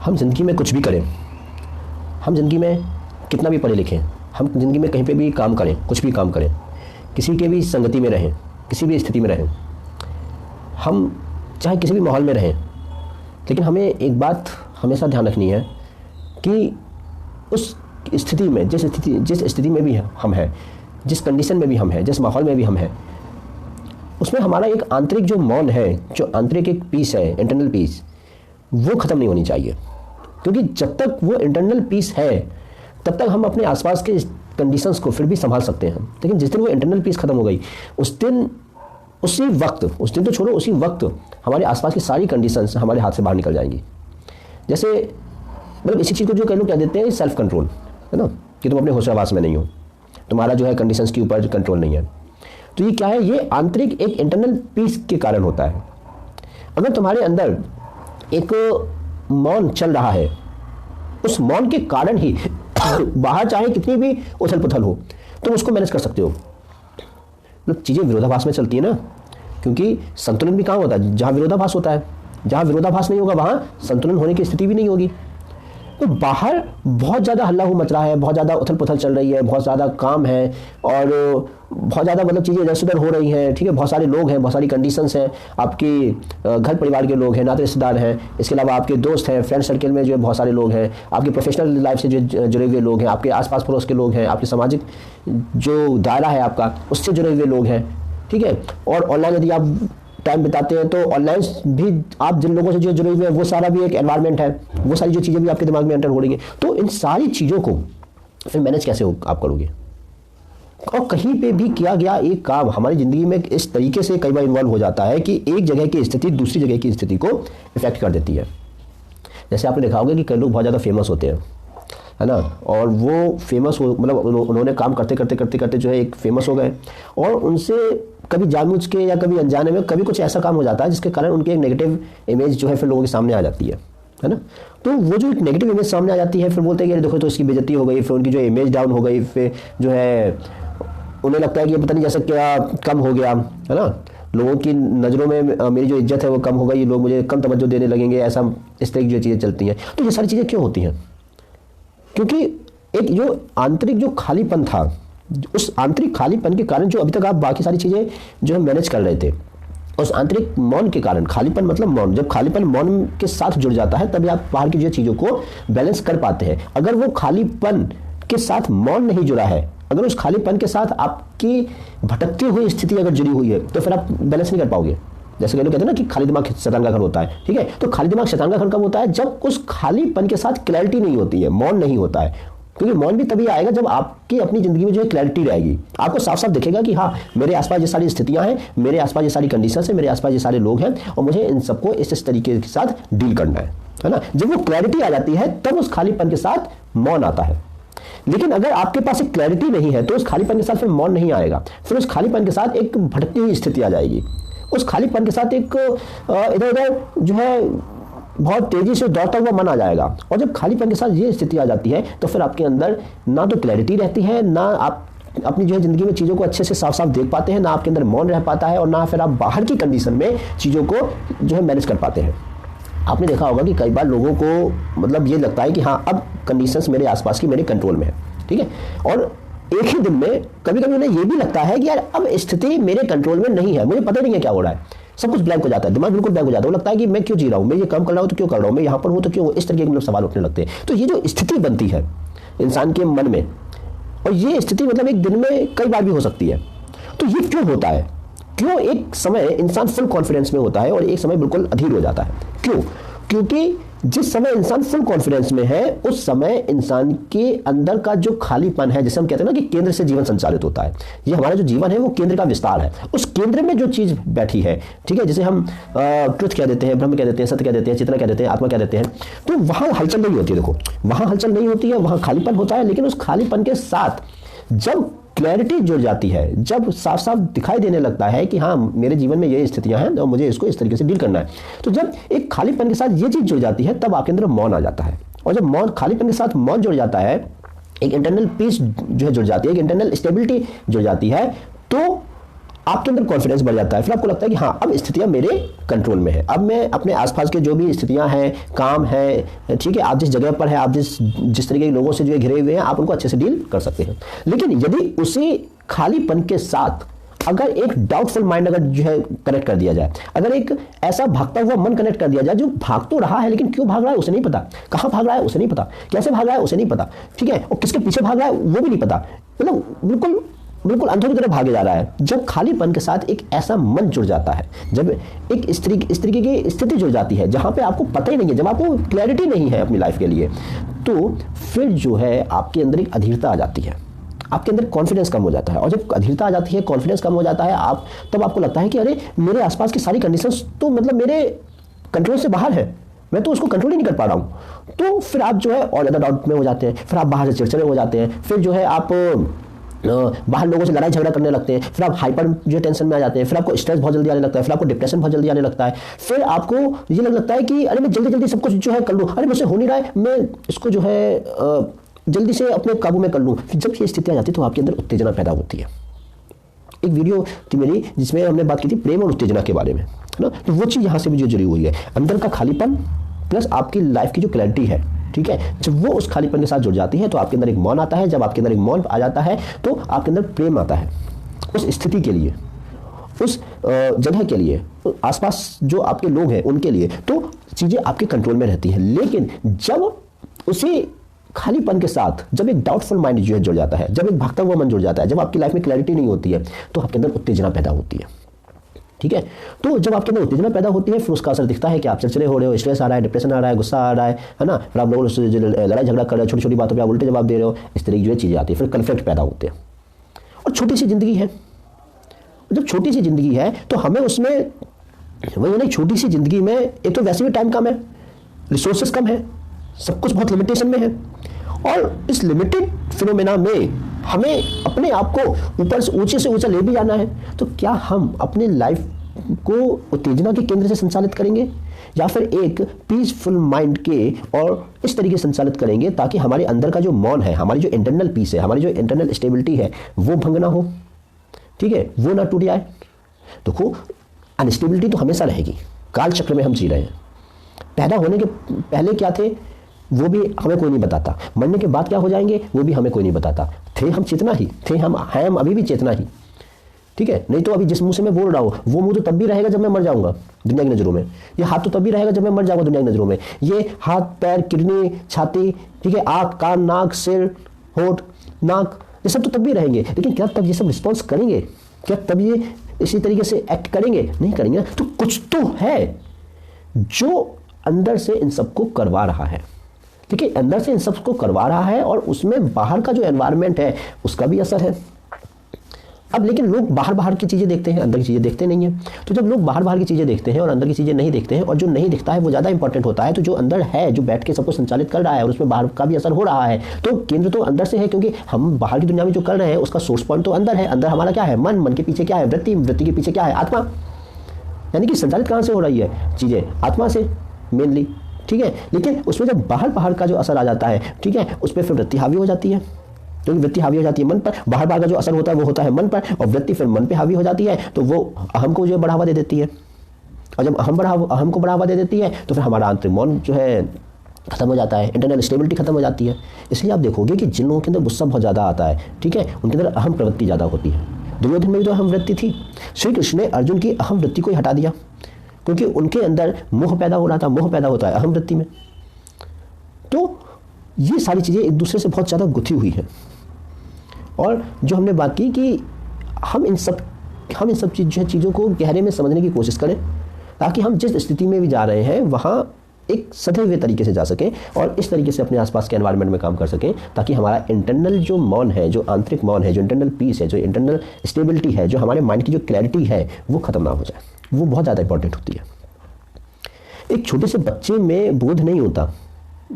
हम ज़िंदगी में कुछ भी करें, हम ज़िंदगी में कितना भी पढ़े लिखें, हम ज़िंदगी में कहीं पे भी काम करें, कुछ भी काम करें, किसी के भी संगति में रहें, किसी भी स्थिति में रहें, हम चाहे किसी भी माहौल में रहें, लेकिन हमें एक बात हमेशा ध्यान रखनी है कि उस स्थिति में जिस स्थिति में भी हम हैं, जिस कंडीशन में भी हम हैं, जिस माहौल में भी हम हैं, उसमें हमारा एक आंतरिक जो मौन है, जो आंतरिक एक पीस है, इंटरनल पीस, वो ख़त्म नहीं होनी चाहिए। क्योंकि जब तक वो इंटरनल पीस है तब तक हम अपने आसपास के कंडीशंस को फिर भी संभाल सकते हैं। लेकिन जिस दिन वो इंटरनल पीस ख़त्म हो गई, उस दिन तो छोड़ो, उसी वक्त हमारे आसपास की सारी कंडीशंस हमारे हाथ से बाहर निकल जाएंगी। जैसे मतलब इसी चीज़ को जो कई लोग कह देते हैं सेल्फ कंट्रोल, है ना, कि तुम अपने होशावास में नहीं हो, तुम्हारा जो है कंडीशंस के ऊपर कंट्रोल नहीं है। तो ये क्या है? ये आंतरिक एक इंटरनल पीस के कारण होता है। अगर तुम्हारे अंदर एक मौन चल रहा है, उस मौन के कारण ही बाहर चाहे कितनी भी उथल पुथल हो, तुम उसको मैनेज कर सकते हो। मतलब चीज़ें विरोधाभास में चलती है ना, क्योंकि संतुलन भी कहाँ होता है? जहाँ विरोधाभास होता है। जहाँ विरोधाभास नहीं होगा वहाँ संतुलन होने की स्थिति भी नहीं होगी। तो बाहर बहुत ज़्यादा हल्ला हो मच रहा है, बहुत ज़्यादा उथल पुथल चल रही है, बहुत ज़्यादा काम है और बहुत ज़्यादा मतलब चीज़ें इधर से उधर हो रही हैं, ठीक है, बहुत सारे लोग हैं, बहुत सारी कंडीशंस हैं, आपके घर परिवार के लोग हैं, नाते रिश्तेदार हैं, इसके अलावा आपके दोस्त हैं, फ्रेंड सर्कल में जो है बहुत सारे लोग हैं, आपके प्रोफेशनल लाइफ से जो जुड़े हुए लोग हैं, आपके आसपास पड़ोस के लोग हैं, आपके सामाजिक जो दायरा है आपका उससे जुड़े हुए लोग हैं, ठीक है। और ऑनलाइन यदि आप टाइम बिताते हैं तो ऑनलाइन भी आप जिन लोगों से जो जुड़े हुए हैं वो सारा भी एक एनवायरनमेंट है, वो सारी जो चीज़ें भी आपके दिमाग में एंटर हो रही हैं। तो इन सारी चीज़ों को फिर मैनेज कैसे आप करोगे? और कहीं पे भी किया गया एक काम हमारी ज़िंदगी में इस तरीके से कई बार इन्वॉल्व हो जाता है कि एक जगह की स्थिति दूसरी जगह की स्थिति को इफेक्ट कर देती है। जैसे आपने देखा होगा कि कई लोग बहुत ज़्यादा फेमस होते हैं, है ना, और वो फेमस हो मतलब उन्होंने काम करते करते जो है एक फेमस हो गए, और उनसे कभी जानबूझ के या कभी अनजाने में कभी कुछ ऐसा काम हो जाता है जिसके कारण उनकी एक नेगेटिव इमेज जो है फिर लोगों के सामने आ जाती है ना। तो वो जो एक नेगेटिव इमेज सामने आ जाती है, फिर बोलते हैं कि देखो तो इसकी बेइज्जती हो गई, फिर उनकी जो इमेज डाउन हो गई, फिर जो है उन्हें लगता है कि पता नहीं जैसे क्या कम हो गया, है ना, लोगों की नज़रों में मेरी जो इज्जत है वो कम हो गई, लोग मुझे कम तवज्जो देने लगेंगे, ऐसा इस तरह की जो चीज़ें चलती हैं। तो ये सारी चीज़ें क्यों होती हैं? क्योंकि एक जो आंतरिक जो खालीपन था, उस आंतरिक खालीपन के कारण जो अभी तक आप बाकी सारी चीज़ें जो है मैनेज कर रहे थे, उस आंतरिक मौन के कारण, खालीपन मतलब मौन, जब खालीपन मौन के साथ जुड़ जाता है तभी आप बाहर की जो चीज़ों को बैलेंस कर पाते हैं। अगर वो खालीपन के साथ मौन नहीं जुड़ा है, अगर उस खालीपन के साथ आपकी भटकती हुई स्थिति अगर जुड़ी हुई है, तो फिर आप बैलेंस नहीं कर पाओगे। जैसे कई लोग कहते हैं ना कि खाली दिमाग शैतान का घर होता है, ठीक है। तो खाली दिमाग शैतान का घर कब होता है? जब उस खालीपन के साथ क्लैरिटी नहीं होती है, मौन नहीं होता है। क्योंकि मौन भी तभी आएगा जब आपकी अपनी जिंदगी में जो है क्लैरिटी रहेगी, आपको साफ साफ दिखेगा कि हाँ मेरे आसपास ये सारी स्थितियां हैं, मेरे आसपास ये सारी कंडीशंस हैं, मेरे आसपास ये सारे लोग हैं और मुझे इन सबको इस तरीके के साथ डील करना है ना। जब वो क्लैरिटी आ जाती है तब उस खालीपन के साथ मौन आता है। लेकिन अगर आपके पास एक क्लैरिटी नहीं है तो उस खालीपन के साथ फिर मौन नहीं आएगा, फिर उस खालीपन के साथ एक भटकती हुई स्थिति आ जाएगी, उस खालीपन के साथ एक इधर उधर जो है बहुत तेजी से दौड़ता हुआ मन आ जाएगा। और जब खालीपन के साथ ये स्थिति आ जाती है तो फिर आपके अंदर ना तो क्लैरिटी रहती है, ना आप अपनी जो है जिंदगी में चीज़ों को अच्छे से साफ साफ देख पाते हैं, ना आपके अंदर मौन रह पाता है और ना फिर आप बाहर की कंडीशन में चीज़ों को जो है मैनेज कर पाते हैं। आपने देखा होगा कि कई बार लोगों को मतलब ये लगता है कि हाँ अब कंडीशंस मेरे आसपास की मेरे कंट्रोल में है, ठीक है, और एक ही दिन में कभी कभी उन्हें ये भी लगता है कि यार अब स्थिति मेरे कंट्रोल में नहीं है, मुझे पता नहीं है क्या हो रहा है, सब कुछ ब्लैंक हो जाता है, दिमाग बिल्कुल ब्लैंक हो जाता है। वो लगता है कि मैं क्यों जी रहा हूँ, मैं ये काम कर रहा हूँ तो क्यों कर रहा हूँ, मैं यहाँ पर हूँ तो क्यों, इस तरीके के मतलब सवाल उठने लगते हैं। तो ये जो स्थिति बनती है इंसान के मन में, और ये स्थिति मतलब एक दिन में कई बार भी हो सकती है। तो ये क्यों होता है? क्यों एक समय इंसान फुल कॉन्फिडेंस में होता है और एक समय बिल्कुल अधीर हो जाता है? क्यों? क्योंकि जिस समय इंसान फुल कॉन्फिडेंस में है उस समय इंसान के अंदर का जो खालीपन है, जैसे हम कहते हैं ना कि केंद्र से जीवन संचालित होता है, ये हमारा जो जीवन है वो केंद्र का विस्तार है। उस केंद्र में जो चीज बैठी है, ठीक है, जिसे हम ट्रुथ कह देते हैं, ब्रह्म कह देते हैं, सत्य कह देते हैं, चेतना कह देते हैं, आत्मा कह देते हैं, तो वहां हलचल नहीं होती है। देखो वहां हलचल नहीं होती है, वहां खालीपन होता है। लेकिन उस खालीपन के साथ जब क्लैरिटी जुड़ जाती है, जब साफ साफ दिखाई देने लगता है कि हाँ मेरे जीवन में ये स्थितियां हैं और मुझे इसको इस तरीके से डील करना है, तो जब एक खालीपन के साथ ये चीज जुड़ जाती है तब आपके अंदर मौन आ जाता है। और जब मौन, खालीपन के साथ मौन जुड़ जाता है, एक इंटरनल पीस जो है जुड़ जाती है, एक इंटरनल स्टेबिलिटी जुड़ जाती है, तो आपके अंदर कॉन्फिडेंस बढ़ जाता है। फिर आपको लगता है कि हाँ, अब स्थितियां मेरे कंट्रोल में है, अब मैं अपने आसपास के जो भी स्थितियां हैं, काम है, ठीक है, आप जिस जगह पर है, आप जिस तरीके के लोगों से जो है घिरे हुए हैं, आप उनको अच्छे से डील कर सकते हैं। लेकिन यदि उसी खालीपन के साथ अगर एक डाउटफुल माइंड अगर जो है कनेक्ट कर दिया जाए, अगर एक ऐसा भागता हुआ मन कनेक्ट कर दिया जाए जो भाग तो रहा है लेकिन क्यों भाग रहा है उसे नहीं पता, कहां भाग रहा है उसे नहीं पता, कैसे भाग रहा है उसे नहीं पता, ठीक है, और किसके पीछे भाग रहा है वो भी नहीं पता, मतलब बिल्कुल बिल्कुल अंधों की तरह भागे जा रहा है। जब खालीपन के साथ एक ऐसा मन जुड़ जाता है, जब एक इस तरीके की स्थिति जुड़ जाती है जहां पे आपको पता ही नहीं है, जब आपको क्लैरिटी नहीं है अपनी लाइफ के लिए, तो फिर जो है आपके अंदर एक अधीरता आ जाती है, आपके अंदर कॉन्फिडेंस कम हो जाता है। और जब अधीरता आ जाती है, कॉन्फिडेंस कम हो जाता है, तब आपको लगता है कि अरे मेरे आसपास की सारी कंडीशंस तो मतलब मेरे कंट्रोल से बाहर है, मैं तो उसको कंट्रोल ही नहीं कर पा रहा हूं। तो फिर आप जो है और ज़्यादा डाउट में हो जाते हैं, फिर आप बाहर से चिड़चिड़े हो जाते हैं, फिर जो है आप बाहर लोगों से लड़ाई झगड़ा करने लगते हैं, फिर आप हाइपर जो टेंशन में आ जाते हैं, फिर आपको स्ट्रेस बहुत जल्दी आने लगता है, फिर आपको डिप्रेशन बहुत जल्दी आने लगता है, फिर आपको ये लगने लगता है कि अरे मैं जल्दी जल्दी सब कुछ जो है कर लूँ, अरे मुझसे हो नहीं रहा है, मैं इसको जो है जल्दी से अपने काबू में कर लूँ। फिर जब ये स्थिति आ जाती है तो आपके अंदर उत्तेजना पैदा होती है। एक वीडियो थी मेरी जिसमें हमने बात की थी प्रेम और उत्तेजना के बारे में, है ना, तो वो चीज़ यहाँ से भी जो जुड़ी हुई है, अंदर का खालीपन प्लस आपकी लाइफ की जो क्लैरिटी है, ठीक है, जब वो उस खालीपन के साथ जुड़ जाती है तो आपके अंदर एक मौन आता है। जब आपके अंदर एक मौन आ जाता है तो आपके अंदर प्रेम आता है उस स्थिति के लिए, उस जगह के लिए, आसपास जो आपके लोग हैं उनके लिए, तो चीज़ें आपके कंट्रोल में रहती हैं। लेकिन जब उसी खालीपन के साथ जब एक डाउटफुल माइंड जो है जुड़ जाता है, जब एक भागता हुआ मन जुड़ जाता है, जब आपकी लाइफ में क्लैरिटी नहीं होती है, तो आपके अंदर उत्तेजना पैदा होती है, ठीक है। तो जब आपके अंदर उत्तेजना पैदा होती है फिर उसका असर दिखता है कि आप चिड़चिड़े हो रहे हो, स्ट्रेस आ रहा है, डिप्रेशन आ रहा है, गुस्सा आ रहा है ना, फिर आप लोगों से लड़ाई झगड़ा कर रहे हो, छोटी छोटी बातों पे आप उल्टे जवाब दे रहे हो, इस तरह की जो चीज़ें आती है, फिर कन्फ्लिक्ट पैदा होते हैं। और छोटी सी जिंदगी है, जब छोटी सी जिंदगी है तो हमें उसमें वही नहीं, छोटी सी जिंदगी में एक तो वैसे भी टाइम कम है, रिसोर्सेज कम है, सब कुछ बहुत लिमिटेशन में है, और इस लिमिटेड फिनोमेना में हमें अपने आप को ऊपर से ऊंचा ले भी जाना है। तो क्या हम अपने लाइफ को उत्तेजना के केंद्र से संचालित करेंगे या फिर एक पीसफुल माइंड के और इस तरीके से संचालित करेंगे ताकि हमारे अंदर का जो मौन है, हमारी जो इंटरनल पीस है, हमारी जो इंटरनल स्टेबिलिटी है वो भंग ना हो, ठीक है, वो ना टूट जाए। देखो अनस्टेबिलिटी तो हमेशा रहेगी, काल चक्र में हम जी रहे हैं। पैदा होने के पहले क्या थे वो भी हमें कोई नहीं बताता, मरने के बाद क्या हो जाएंगे वो भी हमें कोई नहीं बताता। थे हम चेतना ही, थे हम अभी भी चेतना ही, ठीक है। नहीं तो अभी जिस मुंह से मैं बोल रहा हूँ वो मुंह तो तब भी रहेगा जब मैं मर जाऊंगा दुनिया की नज़रों में, ये हाथ तो तब भी रहेगा जब मैं मर जाऊंगा दुनिया की नज़रों में, ये हाथ पैर किडनी छाती, ठीक है, आँख कान नाक सिर होठ नाक, ये सब तो तब भी रहेंगे। लेकिन क्या तब ये सब रिस्पॉन्स करेंगे? क्या तब ये इसी तरीके से एक्ट करेंगे? नहीं करेंगे। तो कुछ तो है जो अंदर से इन सबको करवा रहा है, ठीक है, अंदर से इन सबको करवा रहा है और उसमें बाहर का जो एनवायरनमेंट है उसका भी असर है। अब लेकिन लोग बाहर की चीज़ें देखते हैं, अंदर की चीज़ें देखते नहीं हैं। तो जब लोग बाहर की चीज़ें देखते हैं और अंदर की चीज़ें नहीं देखते हैं और जो नहीं दिखता है वो ज़्यादा इंपॉर्टेंट होता है, तो जो अंदर है, जो बैठ के सबको संचालित कर रहा है और उसमें बाहर का भी असर हो रहा है, तो केंद्र तो अंदर से है, क्योंकि हम बाहर की दुनिया में जो कर रहे हैं उसका सोर्स पॉइंट तो अंदर है। अंदर हमारा क्या है? मन, मन के पीछे क्या है? वृत्ति, वृत्ति के पीछे क्या है? आत्मा। यानी कि संचालित कहाँ से हो रही है चीज़ें? आत्मा से मेनली, ठीक है। लेकिन उसमें जब बाहर का जो असर आ जाता है, ठीक है, उस पर फिर वृत्ति हावी हो जाती है, क्योंकि वृत्ति हावी हो जाती है मन पर। बाहर का जो असर होता है वो होता है मन पर, और वृत्ति फिर मन पे हावी हो जाती है, तो वो अहम को जो बढ़ावा दे देती है। और जब अहम को बढ़ावा दे देती है तो फिर हमारा आंतरिक मौन जो है खत्म हो जाता है, इंटरनल स्टेबिलिटी खत्म हो जाती है। इसलिए आप देखोगे कि जिन लोगों के अंदर गुस्सा बहुत ज़्यादा आता है, ठीक है, उनके अंदर अहम प्रवृत्ति ज़्यादा होती है। दुर्योधन में भी तो अहम वृत्ति थी। श्री कृष्ण ने अर्जुन की अहम वृत्ति को ही हटा दिया, क्योंकि उनके अंदर मोह पैदा हो रहा था। मोह पैदा होता है अहम वृत्ति में। तो ये सारी चीज़ें एक दूसरे से बहुत ज़्यादा गुथी हुई हैं। और जो हमने बात की कि हम इन सब चीज़ों को गहरे में समझने की कोशिश करें, ताकि हम जिस स्थिति में भी जा रहे हैं वहाँ एक सधे हुए तरीके से जा सकें और इस तरीके से अपने आसपास के एनवायरनमेंट में काम कर सकें, ताकि हमारा इंटरनल जो मौन है, जो आंतरिक मौन है, जो इंटरनल पीस है, जो इंटरनल स्टेबिलिटी है, जो हमारे माइंड की जो क्लैरिटी है, वो खत्म ना हो जाए। वो बहुत ज़्यादा इंपॉर्टेंट होती है। एक छोटे से बच्चे में बोध नहीं होता,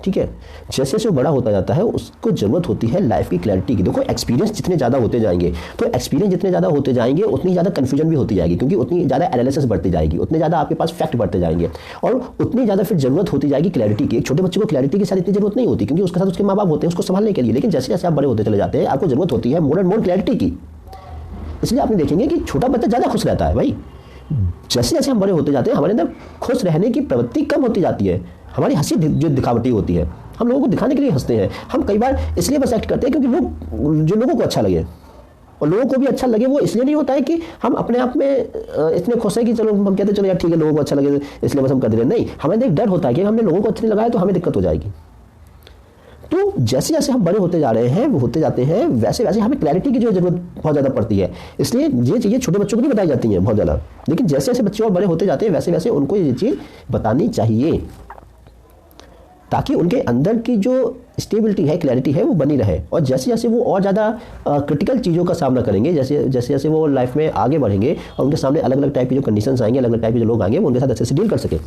ठीक है, जैसे जैसे वो बड़ा होता जाता है उसको ज़रूरत होती है लाइफ की क्लैरिटी की। देखो एक्सपीरियंस जितने ज़्यादा होते जाएंगे, तो एक्सपीरियंस जितने ज़्यादा होते जाएंगे उतनी ज़्यादा कन्फ्यूजन भी होती जाएगी, क्योंकि उतनी ज़्यादा एनालिसिस बढ़ती जाएगी, उतने ज़्यादा आपके पास फैक्ट बढ़ते जाएंगे और उतनी ज़्यादा फिर ज़रूरत होती जाएगी क्लैरिटी की। एक छोटे बच्चे को क्लैरिटी की साथ इतनी ज़रूरत नहीं होती, क्योंकि उसके साथ उसके माँ बाप होते हैं उसको संभालने के लिए। लेकिन जैसे जैसे आप बड़े होते चले जाते हैं आपको ज़रूरत होती है मोर एंड मोर क्लैरिटी की, इसलिए आपने देखेंगे कि छोटा बच्चा ज़्यादा खुश रहता है भाई। जैसे जैसे हम बड़े होते जाते हैं हमारे अंदर खुश रहने की प्रवृत्ति कम होती जाती है। हमारी हंसी जो दिखावटी होती है, हम लोगों को दिखाने के लिए हंसते हैं। हम कई बार इसलिए बस एक्ट करते हैं क्योंकि लोग, जो लोगों को अच्छा लगे, और लोगों को भी अच्छा लगे, वो इसलिए नहीं होता है कि हम अपने आप में इतने खुश हैं कि चलो हम कहते हैं चलो यार ठीक है लोगों को अच्छा लगे इसलिए बस हम कर दे रहे हैं। नहीं, हमें एक डर होता है कि हमने लोगों को अच्छा नहीं लगाया तो हमें दिक्कत हो जाएगी। तो जैसे जैसे हम बड़े होते जा रहे हैं, होते जाते हैं, वैसे वैसे हमें क्लैरिटी की जो जरूरत बहुत ज़्यादा पड़ती है। इसलिए ये चीज़ें छोटे बच्चों को नहीं बताई जाती हैं बहुत ज़्यादा, लेकिन जैसे जैसे बच्चे और बड़े होते जाते हैं वैसे वैसे उनको ये चीज़ बतानी चाहिए, ताकि उनके अंदर की जो स्टेबिलिटी है, क्लैरिटी है, वो बनी रहे। और जैसे जैसे वो और ज़्यादा क्रिटिकल चीज़ों का सामना करेंगे, जैसे जैसे वो लाइफ में आगे बढ़ेंगे और उनके सामने अलग अलग टाइप के जो कंडीशंस आएंगे, अलग अलग टाइप के जो लोग आएंगे, वो उनके साथ अच्छे से डील कर सके।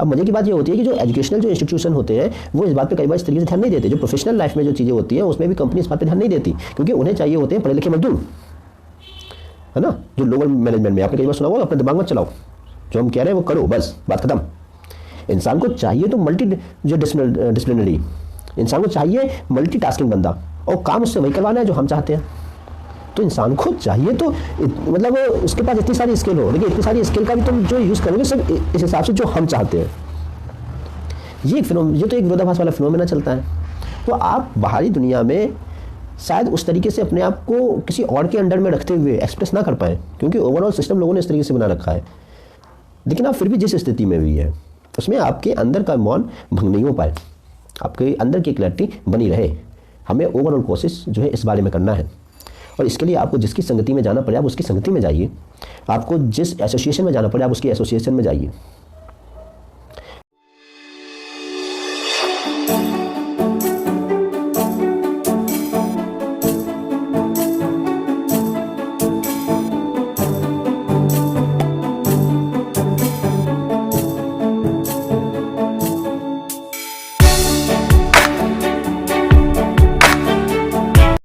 अब मजे की बात ये होती है कि जो एजुकेशनल जो इंस्टीट्यूशन होते हैं वो इस बात पे कई बार इस तरीके से ध्यान नहीं देते। जो प्रोफेशनल लाइफ में जो चीज़ें होती हैं उसमें भी कंपनी इस बात पे ध्यान नहीं देती, क्योंकि उन्हें चाहिए होते हैं पढ़े लिखे मजदूर, है ना, जो लोअर मैनेजमेंट में। आपने कई बार सुना होगा, अपने दिमाग में चलाओ, जो हम कह रहे हैं वो करो, बस बात खत्म। इंसान को चाहिए तो डिसिप्लिनरी, इंसान को चाहिए मल्टीटास्किंग बंदा, और काम उससे वही करवाना है जो हम चाहते हैं। तो इंसान को चाहिए तो मतलब उसके पास इतनी सारी स्किल हो, लेकिन इतनी सारी स्किल का भी तुम जो यूज़ करोगे सब इस हिसाब से जो हम चाहते हैं। ये तो एक विरोधाभास वाला फिनोमेना चलता है। तो आप बाहरी दुनिया में शायद उस तरीके से अपने आप को किसी और के अंडर में रखते हुए एक्सप्रेस ना कर पाए, क्योंकि ओवरऑल सिस्टम लोगों ने इस तरीके से बना रखा है। लेकिन आप फिर भी जिस स्थिति में भी है उसमें आपके अंदर का मौन भंग नहीं हो पाए, आपके अंदर की क्लैरिटी बनी रहे। हमें ओवरऑल कोशिश जो है इस बारे में करना है, और इसके लिए आपको जिसकी संगति में जाना पड़े आप उसकी संगति में जाइए, आपको जिस एसोसिएशन में जाना पड़े आप उसकी एसोसिएशन में जाइए।